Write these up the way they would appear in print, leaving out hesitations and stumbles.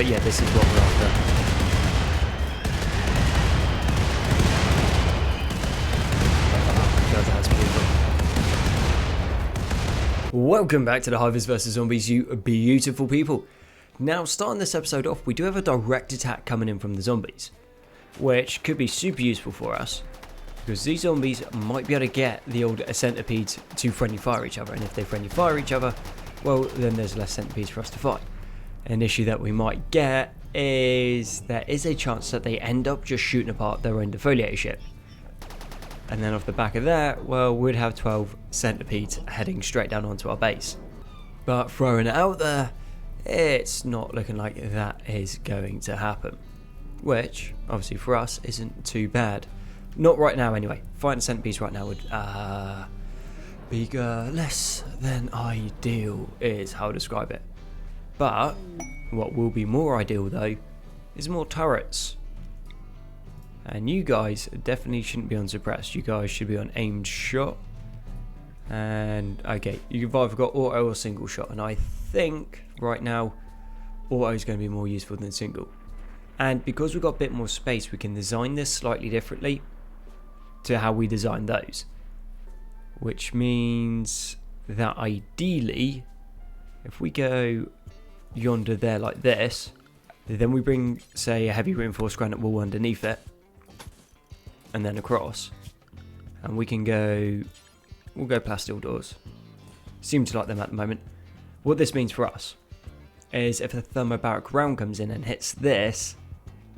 But yeah, this is what we're after. God, that's beautiful. Welcome back to the Hives vs Zombies, you beautiful people. Now, starting this episode off, we do have a direct attack coming in from the zombies, which could be super useful for us, because these zombies might be able to get the old centipedes to friendly fire each other, and if they friendly fire each other, well, then there's less centipedes for us to fight. An issue that we might get is there is a chance that they end up just shooting apart their own defoliator ship. And then off the back of that, well, we'd have 12 centipedes heading straight down onto our base. But throwing it out there, it's not looking like that is going to happen. Which, obviously for us, isn't too bad. Not right now anyway. Fighting centipedes right now would be less than ideal is how to describe it. But what will be more ideal though is more turrets. And you guys definitely shouldn't be on suppressed. You guys should be on aimed shot. And okay, you've either got auto or single shot. And I think right now auto is going to be more useful than single. And because we've got a bit more space, we can design this slightly differently to how we designed those. Which means that ideally, if we go yonder there like this, then we bring, say, a heavy reinforced granite wall underneath it, and then across, and we'll go plasteel doors. Seem to like them at the moment. What this means for us is if a thermobaric round comes in and hits this,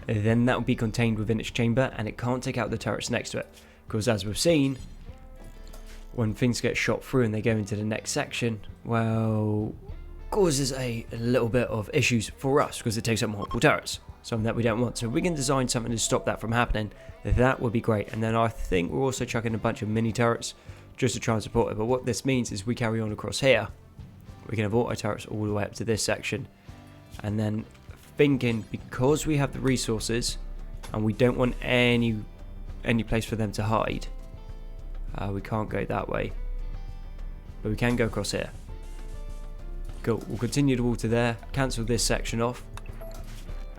then that will be contained within its chamber and it can't take out the turrets next to it, because as we've seen, when things get shot through and they go into the next section, well, causes a little bit of issues for us because it takes up multiple turrets, something that we don't want. So if we can design something to stop that from happening, that would be great. And then I think we're also chucking a bunch of mini turrets just to try and support it. But what this means is we carry on across here, we can have auto turrets all the way up to this section, and then thinking, because we have the resources and we don't want any place for them to hide, we can't go that way, but we can go across here. Cool, we'll continue the wall to there, cancel this section off,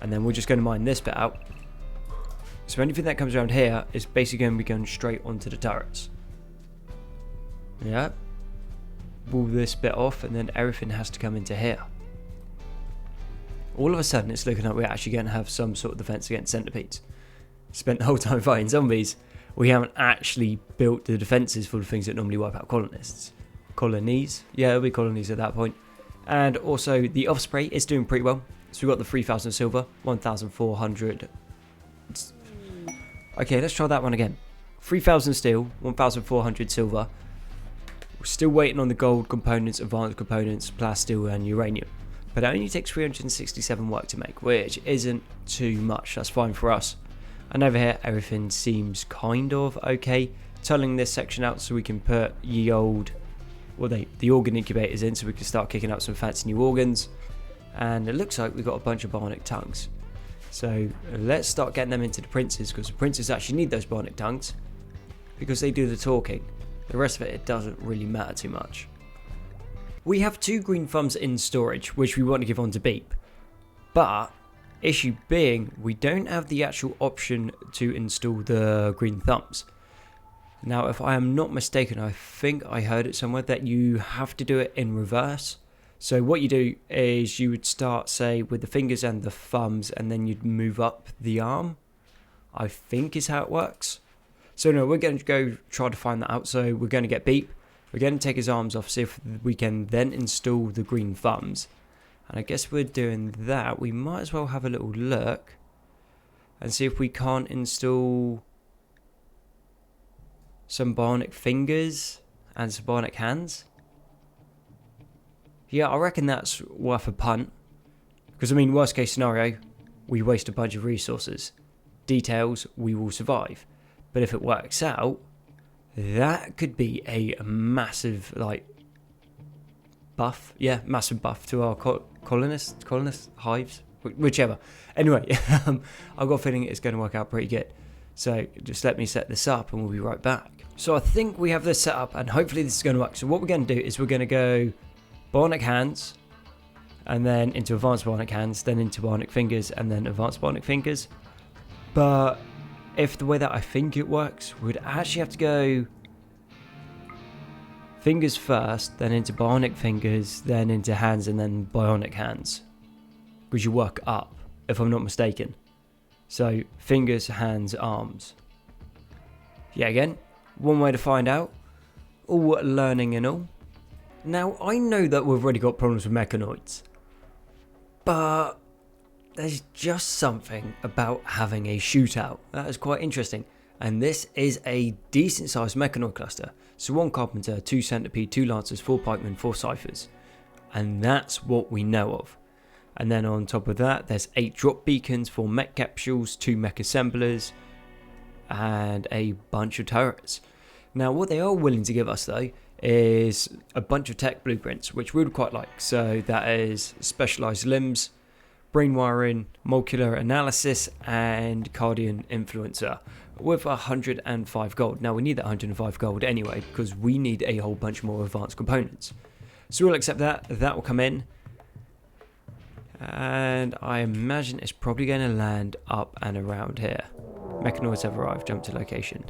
and then we're just going to mine this bit out. So anything that comes around here is basically going to be going straight onto the turrets. Yeah. Wall this bit off, and then everything has to come into here. All of a sudden it's looking like we're actually going to have some sort of defense against centipedes. Spent the whole time fighting zombies, we haven't actually built the defenses for the things that normally wipe out colonists. Colonies? Yeah, it'll be colonies at that point. And also the Offspray is doing pretty well. So we've got the 3,000 silver, 1,400. Okay, let's try that one again. 3,000 steel, 1,400 silver. We're still waiting on the gold components, advanced components, plasteel and uranium. But it only takes 367 work to make, which isn't too much. That's fine for us. And over here, everything seems kind of okay. Tunneling this section out so we can put ye old, the organ incubators in, so we can start kicking out some fancy new organs. And it looks like we've got a bunch of bionic tongues. So let's start getting them into the princes, because the princes actually need those bionic tongues, because they do the talking. The rest of it doesn't really matter too much. We have 2 green thumbs in storage, which we want to give on to Beep. But, issue being, we don't have the actual option to install the green thumbs. Now, if I am not mistaken, I think I heard it somewhere that you have to do it in reverse. So what you do is you would start, say, with the fingers and the thumbs, and then you'd move up the arm, I think is how it works. So no, we're going to go try to find that out. So we're going to get Beep. We're going to take his arms off, see if we can then install the green thumbs. And I guess we're doing that. We might as well have a little look and see if we can't install some bionic fingers and some bionic hands. Yeah, I reckon that's worth a punt. Because, I mean, worst case scenario, we waste a bunch of resources. Details, we will survive. But if it works out, that could be a massive, buff. Yeah, massive buff to our colonists, hives, whichever. Anyway, I've got a feeling it's going to work out pretty good. So just let me set this up and we'll be right back. So I think we have this set up and hopefully this is going to work. So what we're going to do is we're going to go bionic hands, and then into advanced bionic hands, then into bionic fingers, and then advanced bionic fingers. But if the way that I think it works, we'd actually have to go fingers first, then into bionic fingers, then into hands, and then bionic hands. Because you work up, if I'm not mistaken. So fingers, hands, arms. Yeah, again, one way to find out. All learning and all. Now, I know that we've already got problems with mechanoids, but there's just something about having a shootout that is quite interesting. And this is a decent sized mechanoid cluster. So 1 carpenter, 2 centipede, 2 lancers, 4 pikemen, 4 ciphers. And that's what we know of. And then on top of that, there's 8 drop beacons, 4 mech capsules, 2 mech assemblers, and a bunch of turrets. Now, what they are willing to give us, though, is a bunch of tech blueprints, which we would quite like. So that is specialized limbs, brain wiring, molecular analysis, and Cardian influencer with 105 gold. Now, we need that 105 gold anyway, because we need a whole bunch more advanced components. So we'll accept that. That will come in. And I imagine it's probably going to land up and around here. Mechanoids have arrived. Jump to location.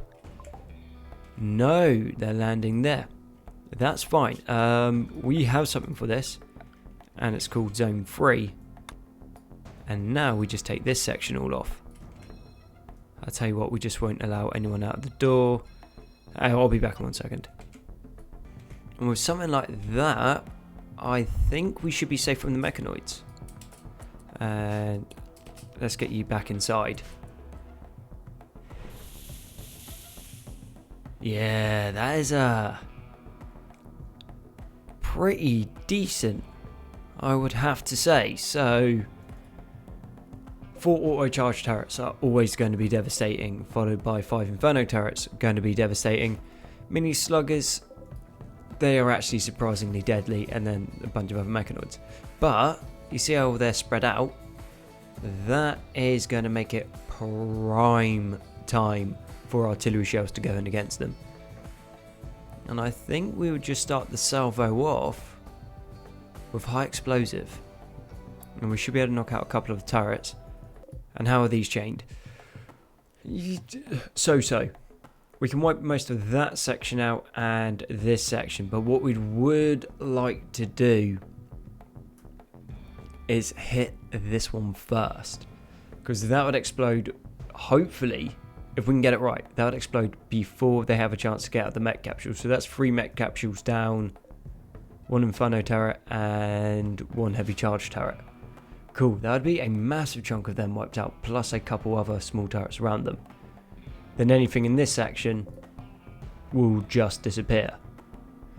No, they're landing there. That's fine. We have something for this, and it's called Zone 3. And now we just take this section all off. I'll tell you what, we just won't allow anyone out of the door. I'll be back in 1 second. And with something like that, I think we should be safe from the mechanoids. And let's get you back inside. Yeah, that is pretty decent, I would have to say. So 4 auto charge turrets are always going to be devastating, followed by 5 inferno turrets going to be devastating. Mini sluggers, they are actually surprisingly deadly, and then a bunch of other mechanoids. But you see how they're spread out? That is going to make it prime time for artillery shells to go in against them. And I think we would just start the salvo off with high explosive. And we should be able to knock out a couple of the turrets. And how are these chained? So. We can wipe most of that section out and this section. But what we would like to do is hit this one first. Because that would explode, hopefully, if we can get it right, that would explode before they have a chance to get out the mech capsule. So that's 3 mech capsules down, 1 inferno turret, and 1 heavy charge turret. Cool, that would be a massive chunk of them wiped out, plus a couple other small turrets around them. Then anything in this section will just disappear.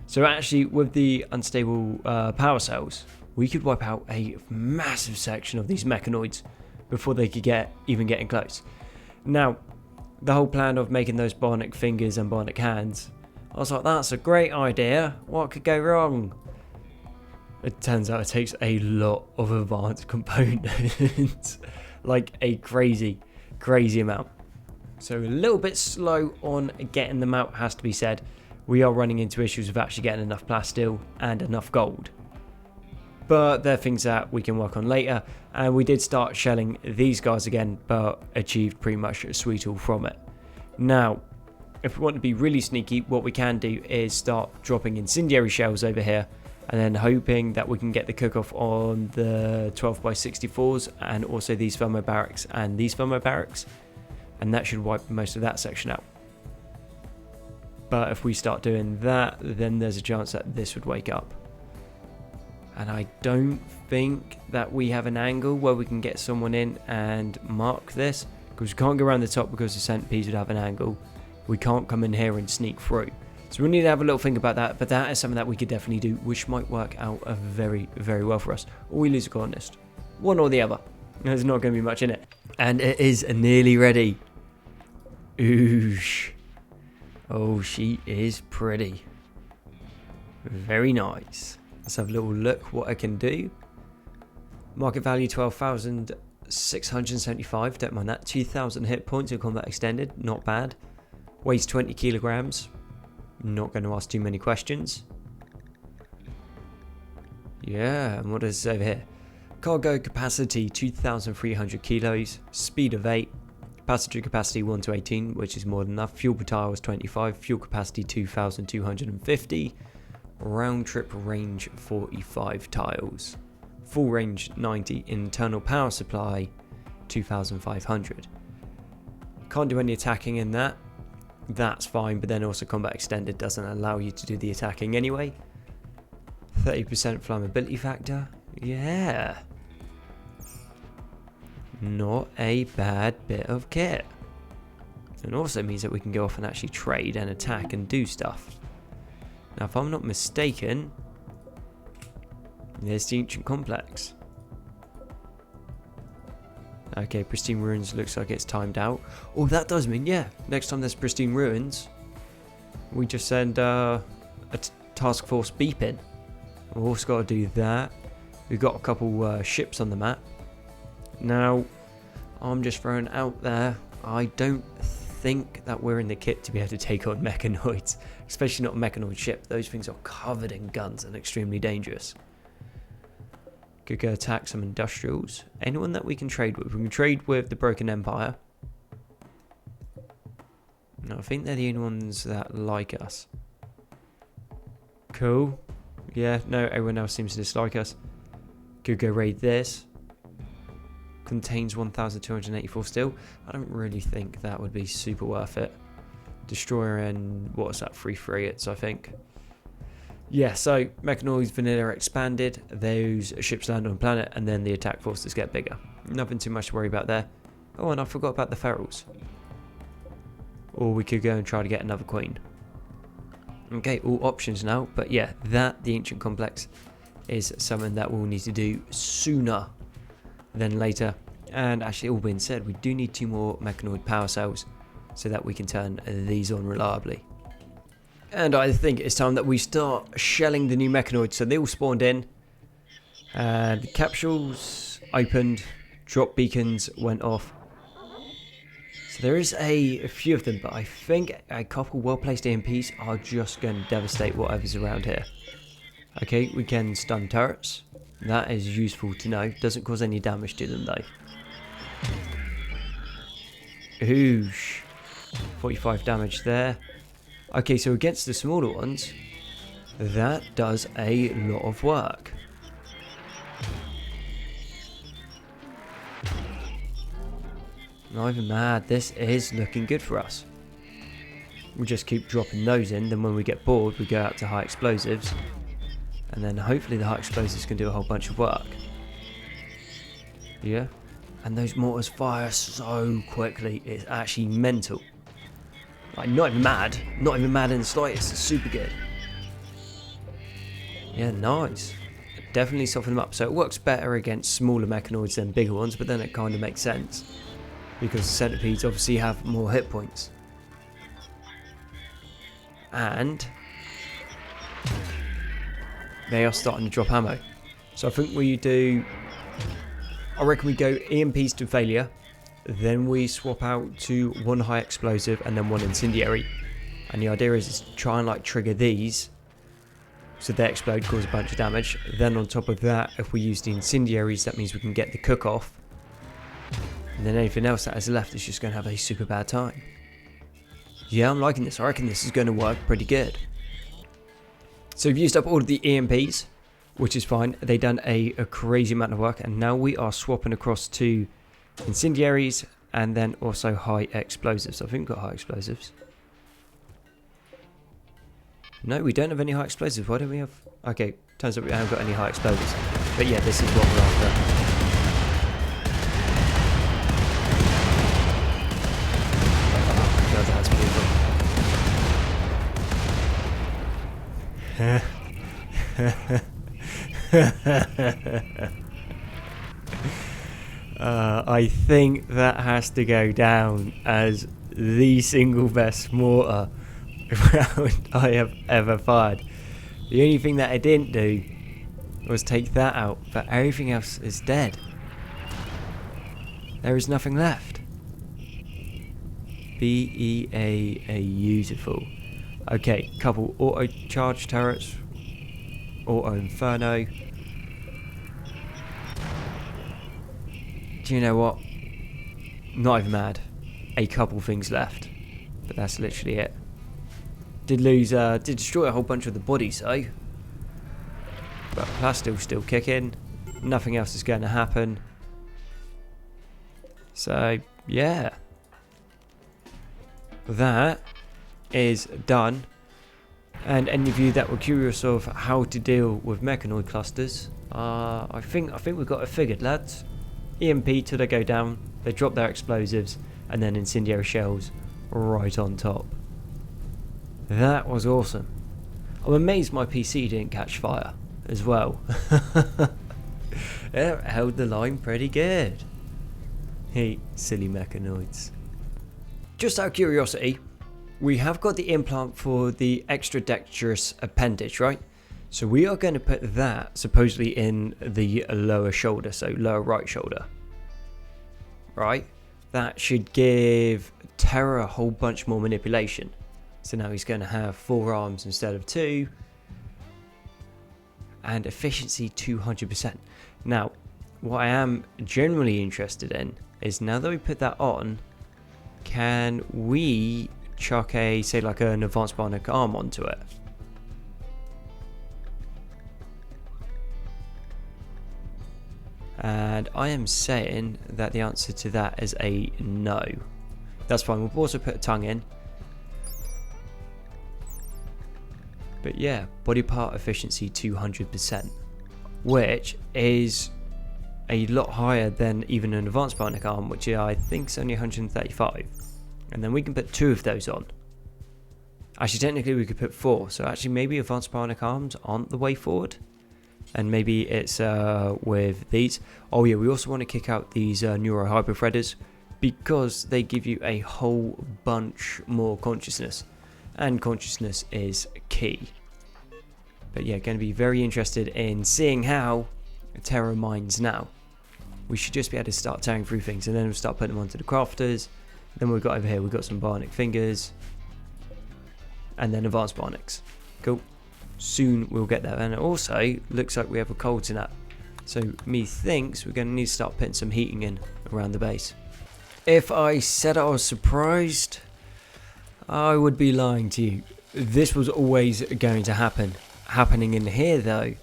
So actually, with the unstable power cells, we could wipe out a massive section of these mechanoids before they could even get in close. Now, the whole plan of making those bionic fingers and bionic hands, I was like, that's a great idea. What could go wrong? It turns out it takes a lot of advanced components. Like a crazy amount. So a little bit slow on getting them out, has to be said. We are running into issues with actually getting enough plasteel and enough gold. But they're things that we can work on later. And we did start shelling these guys again, but achieved pretty much a sweet all from it. Now, if we want to be really sneaky, what we can do is start dropping incendiary shells over here, and then hoping that we can get the cook-off on the 12x64s and also these thermo barracks and these thermo barracks. And that should wipe most of that section out. But if we start doing that, then there's a chance that this would wake up. And I don't think that we have an angle where we can get someone in and mark this, because we can't go around the top because the centipedes would have an angle. We can't come in here and sneak through. So we need to have a little think about that, but that is something that we could definitely do, which might work out very well for us. Or we lose a colonist. One or the other. There's not going to be much in it. And it is nearly ready. Oosh. Oh, she is pretty. Very nice. Let's have a little look what I can do. Market value 12,675. Don't mind that. 2,000 hit points in combat extended. Not bad. Weighs 20 kilograms. Not going to ask too many questions. Yeah, and what does it say over here? Cargo capacity 2,300 kilos, speed of 8, passenger capacity 1 to 18, which is more than enough, fuel per tire was 25, fuel capacity 2,250, round trip range 45 tiles, full range 90, internal power supply 2,500. Can't do any attacking in that, that's fine, but then also combat extended doesn't allow you to do the attacking anyway. 30% flammability factor, yeah. Not a bad bit of kit. And also means that we can go off and actually trade and attack and do stuff. Now if I'm not mistaken, there's the ancient complex. Okay, pristine ruins looks like it's timed out. Oh, that does mean, yeah, next time there's pristine ruins, we just send a task force beeping. We've also got to do that. We've got a couple ships on the map. Now, I'm just throwing out there, I don't think that we're in the kit to be able to take on mechanoids, especially not a mechanoid ship. Those things are covered in guns and extremely dangerous. Could go attack some industrials. Anyone that we can trade with. We can trade with the Broken Empire. No, I think they're the only ones that like us. Cool. Yeah, no, everyone else seems to dislike us. Could go raid this. Contains 1,284 steel. I don't really think that would be super worth it. Destroyer and what's that? 3 frigates, I think. Yeah, so Mechanoids Vanilla expanded. Those ships land on a planet, and then the attack forces get bigger. Nothing too much to worry about there. Oh, and I forgot about the ferals. Or we could go and try to get another queen. Okay, all options now. But yeah, the ancient complex is something that we'll need to do sooner than later. And actually, all being said, we do need 2 more mechanoid power cells so that we can turn these on reliably. And I think it's time that we start shelling the new mechanoids. So they all spawned in, and capsules opened, drop beacons went off. So there is a few of them, but I think a couple well-placed EMPs are just going to devastate whatever's around here. Okay, we can stun turrets. That is useful to know. Doesn't cause any damage to them though. Oosh. 45 damage there. Okay, so against the smaller ones, that does a lot of work. Not even mad, this is looking good for us. We just keep dropping those in, then when we get bored we go out to high explosives. And then hopefully the high explosives can do a whole bunch of work. Yeah. And those mortars fire so quickly, it's actually mental. Like, not even mad in the slightest, it's super good. Yeah, nice. Definitely soften them up. So it works better against smaller mechanoids than bigger ones, but then it kind of makes sense. Because centipedes obviously have more hit points. And they are starting to drop ammo. So I think I reckon we go EMPs to failure, then we swap out to 1 high explosive and then 1 incendiary. And the idea is to try and like trigger these so they explode, cause a bunch of damage. Then on top of that, if we use the incendiaries, that means we can get the cook off. And then anything else that is left is just going to have a super bad time. Yeah, I'm liking this. I reckon this is going to work pretty good. So we've used up all of the EMPs, which is fine. They've done a crazy amount of work, and now we are swapping across to incendiaries and then also high explosives. I think we've got high explosives. No, we don't have any high explosives. Why don't we have... Okay, turns out we haven't got any high explosives. But yeah, this is what we're after. God, that's beautiful. I think that has to go down as the single best mortar round I have ever fired. The only thing that I didn't do was take that out, but everything else is dead. There is nothing left. Beautiful. Okay, couple auto charge turrets, auto inferno, do you know what? Not even mad. A couple things left, but that's literally it. Did destroy a whole bunch of the bodies though. But Plastil's still kicking. Nothing else is going to happen. So, yeah. That is done. And any of you that were curious of how to deal with mechanoid clusters, I think we've got it figured, lads. EMP till they go down, they drop their explosives, and then incendiary shells right on top. That was awesome. I'm amazed my PC didn't catch fire as well. It held the line pretty good. Hey, silly mechanoids. Just out of curiosity, we have got the implant for the extra dexterous appendage, right? So we are going to put that supposedly in the lower shoulder, so lower right shoulder. Right? That should give Terra a whole bunch more manipulation. So now he's going to have 4 arms instead of 2. And efficiency 200%. Now, what I am generally interested in is now that we put that on, can we chuck say like an advanced bionic arm onto it? And I am saying that the answer to that is a no. That's fine, we'll also put a tongue in. But yeah, body part efficiency 200%, which is a lot higher than even an advanced bionic arm, which I think is only 135. And then we can put 2 of those on. Actually, technically we could put 4, so actually maybe advanced bionic arms aren't the way forward. And maybe it's with these. Oh yeah, we also want to kick out these neuro hyper threaders because they give you a whole bunch more consciousness. And consciousness is key. But yeah, going to be very interested in seeing how Terra mines now. We should just be able to start tearing through things, and then we'll start putting them onto the crafters. Then we've got over here, we've got some bionic fingers. And then advanced bionics. Cool. Soon we'll get there. And it also looks like we have a cold snap. So methinks we're going to need to start putting some heating in around the base. If I said I was surprised, I would be lying to you. This was always going to happen. Happening in here though,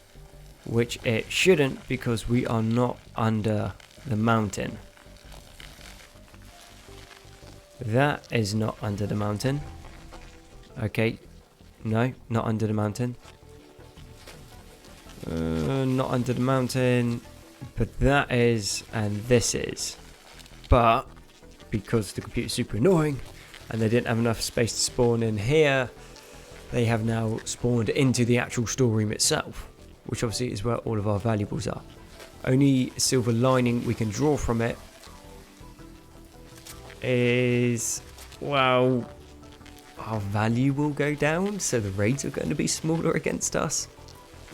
which it shouldn't because we are not under the mountain. That is not under the mountain. Okay, no, not under the mountain. Not under the mountain, but that is, and this is. But because the computer's super annoying and they didn't have enough space to spawn in here, they have now spawned into the actual storeroom itself, which obviously is where all of our valuables are. Only silver lining we can draw from it is, well, our value will go down, so the raids are going to be smaller against us.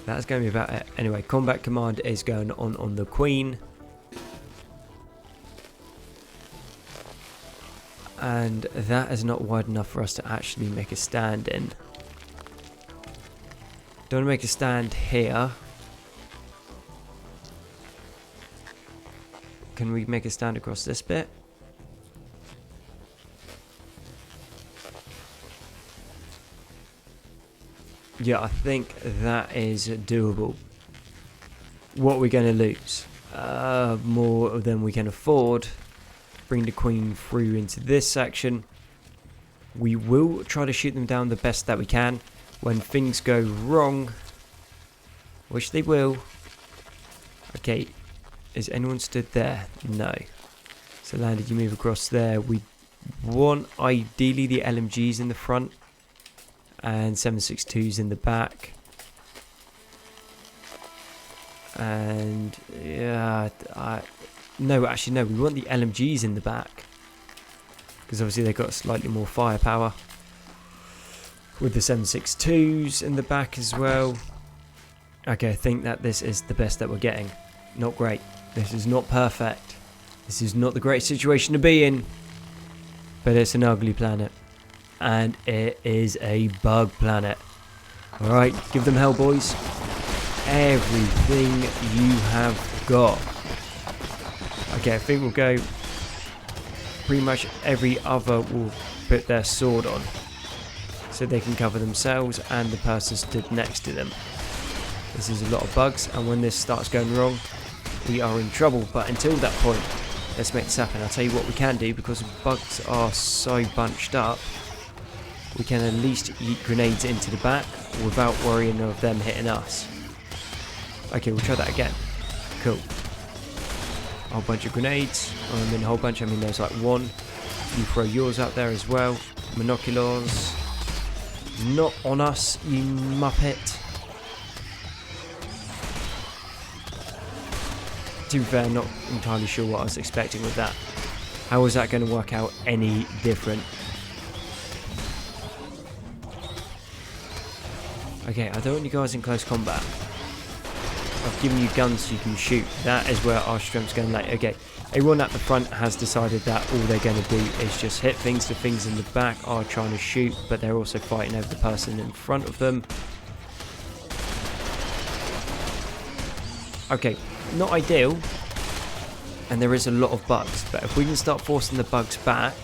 That's going to be about it. Anyway, combat command is going on the Queen. And that is not wide enough for us to actually make a stand in. Don't make a stand here. Can we make a stand across this bit? Yeah, I think that is doable. What we're going to lose? More than we can afford. Bring the Queen through into this section. We will try to shoot them down the best that we can. When things go wrong, which they will. Okay, is anyone stood there? No. So landed, you move across there. We want ideally the LMGs in the front and 7.62s in the back. And yeah, no, actually no, we want the LMGs in the back because obviously they've got slightly more firepower. With the 7.62s in the back as well. Okay, I think that this is the best that we're getting. Not great. This is not perfect. This is not the great situation to be in. But it's an ugly planet. And it is a bug planet. Alright, give them hell, boys. Everything you have got. Okay, I think we'll go. Pretty much every other will put their sword on, so they can cover themselves and the person stood next to them. This is a lot of bugs, and when this starts going wrong, we are in trouble. But until that point, let's make this happen. I'll tell you what we can do, because bugs are so bunched up. We can at least yeet grenades into the back without worrying of them hitting us. Okay, we'll try that again. Cool. A whole bunch of grenades. I mean a whole bunch, I mean there's like one. You throw yours out there as well. Monoculars. Not on us, you muppet. To be fair, not entirely sure what I was expecting with that. How was that going to work out any different? Okay, I don't want you guys in close combat. I've given you guns so you can shoot. That is where our strength's going to lay. Okay, everyone at the front has decided that all they're going to do is just hit things. The things in the back are trying to shoot, but they're also fighting over the person in front of them. Okay, not ideal. And there is a lot of bugs, but if we can start forcing the bugs back,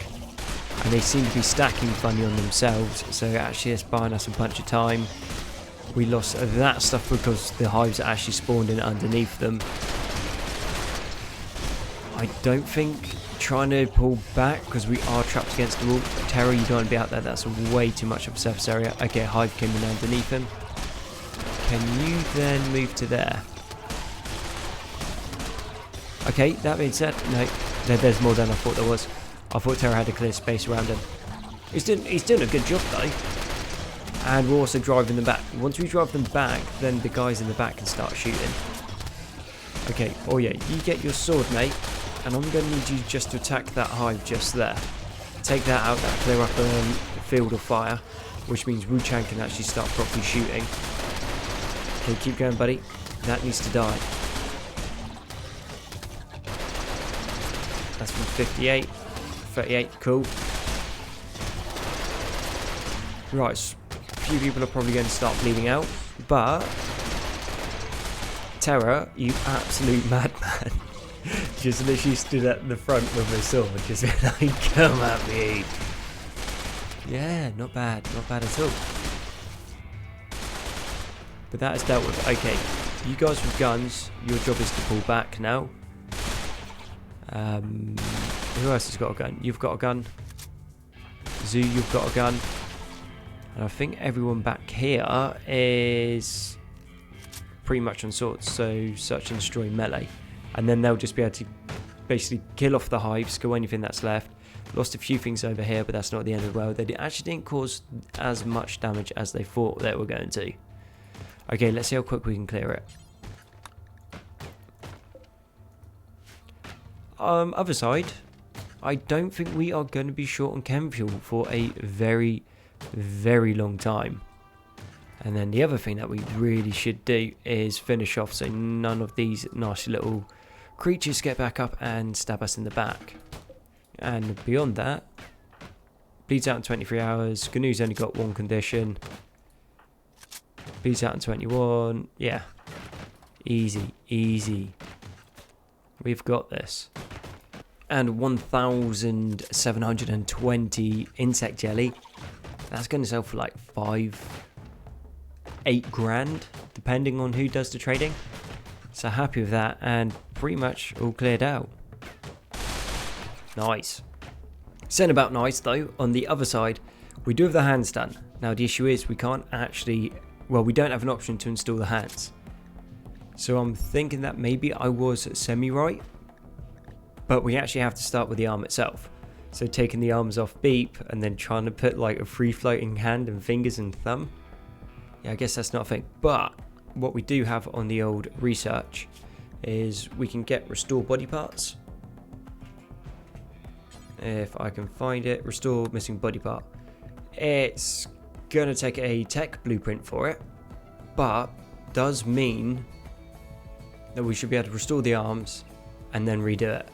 and they seem to be stacking funny on themselves, so actually it's buying us a bunch of time. We lost that stuff because the hives actually spawned in underneath them. I don't think trying to pull back, because we are trapped against the wall. Terror, you don't want to be out there, that's way too much of a surface area. Okay, hive came in underneath him. Can you then move to there? Okay, that being said, no, there's more than I thought there was. I thought Terror had a clear space around him. He's doing a good job though. And we're also driving them back. Once we drive them back, then the guys in the back can start shooting. Okay, oh yeah, you get your sword, mate. And I'm going to need you just to attack that hive just there. Take that out, that'll clear up a field of fire. Which means Wu Chang can actually start properly shooting. Okay, keep going, buddy. That needs to die. That's from 58. 38, cool. Right, a few people are probably going to start bleeding out, but Terror, you absolute madman, just literally stood at the front with a sword, just like, come at me. Yeah, not bad at all. But that is dealt with. Okay, you guys with guns, your job is to pull back now. Who else has got a gun? You've got a gun. Zoo, you've got a gun. And I think everyone back here is pretty much on swords, so search and destroy melee. And then they'll just be able to basically kill off the hives, go anything that's left. Lost a few things over here, but that's not the end of the world. They actually didn't cause as much damage as they thought they were going to. Okay, let's see how quick we can clear it. Other side, I don't think we are going to be short on chem fuel for a very, very long time. And then the other thing that we really should do is finish off so none of these nasty little creatures get back up and stab us in the back. And beyond that, bleeds out in 23 hours. Gnu's only got one condition. Bleeds out in 21. Yeah. Easy, easy. We've got this. And 1,720 insect jelly. That's going to sell for like 8 grand, depending on who does the trading. So happy with that, and pretty much all cleared out. Nice. Saying about nice though, on the other side, we do have the hands done. Now the issue is we can't actually, well, we don't have an option to install the hands. So I'm thinking that maybe I was semi-right, but we actually have to start with the arm itself. So taking the arms off Beep and then trying to put like a free floating hand and fingers and thumb. Yeah, I guess that's not a thing. But what we do have on the old research is we can get restore body parts. If I can find it, restore missing body part. It's going to take a tech blueprint for it, but does mean that we should be able to restore the arms and then redo it.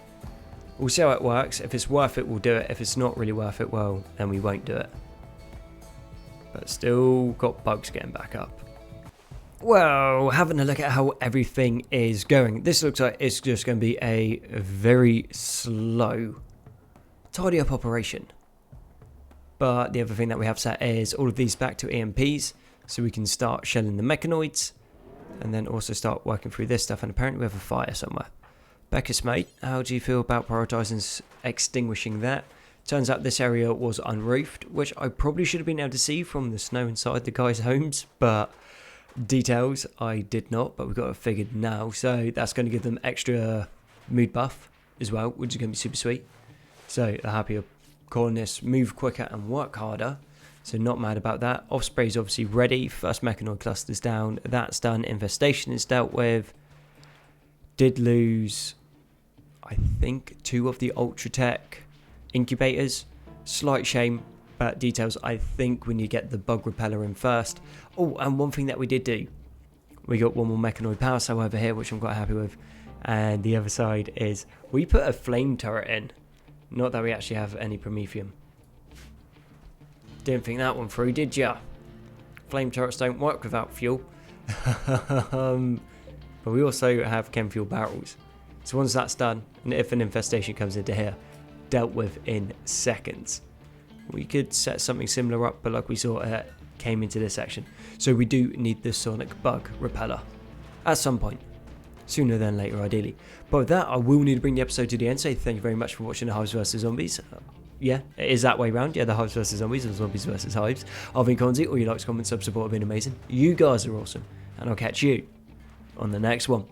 We'll see how it works. If it's worth it, we'll do it. If it's not really worth it, well, then we won't do it. But still got bugs getting back up. Well, having a look at how everything is going, this looks like it's just going to be a very slow, tidy up operation. But the other thing that we have set is all of these back to EMPs, so we can start shelling the mechanoids, and then also start working through this stuff. And apparently we have a fire somewhere. Beckus, mate, how do you feel about prioritising extinguishing that? Turns out this area was unroofed, which I probably should have been able to see from the snow inside the guys' homes, but details I did not, but we've got it figured now. So that's going to give them extra mood buff as well, which is going to be super sweet. So the happier colonists move quicker and work harder. So not mad about that. Osprey is obviously ready. First mechanoid cluster's down. That's done. Infestation is dealt with. Did lose, I think, 2 of the Ultratech incubators. Slight shame, but details, I think we need to get the bug repeller in first. Oh, and one thing that we did do, we got one more mechanoid power cell over here, which I'm quite happy with. And the other side is, we put a flame turret in. Not that we actually have any Promethium. Didn't think that one through, did ya? Flame turrets don't work without fuel. But we also have chem fuel barrels. So once that's done, and if an infestation comes into here, dealt with in seconds. We could set something similar up, but like we saw, it came into this section. So we do need the sonic bug repeller at some point. Sooner than later, ideally. But with that, I will need to bring the episode to the end. So thank you very much for watching the Hives vs Zombies. Yeah, it is that way round. Yeah, the Hives vs Zombies and Zombies vs Hives. I've been Konzi. All your likes, comments, sub, support have been amazing. You guys are awesome. And I'll catch you on the next one.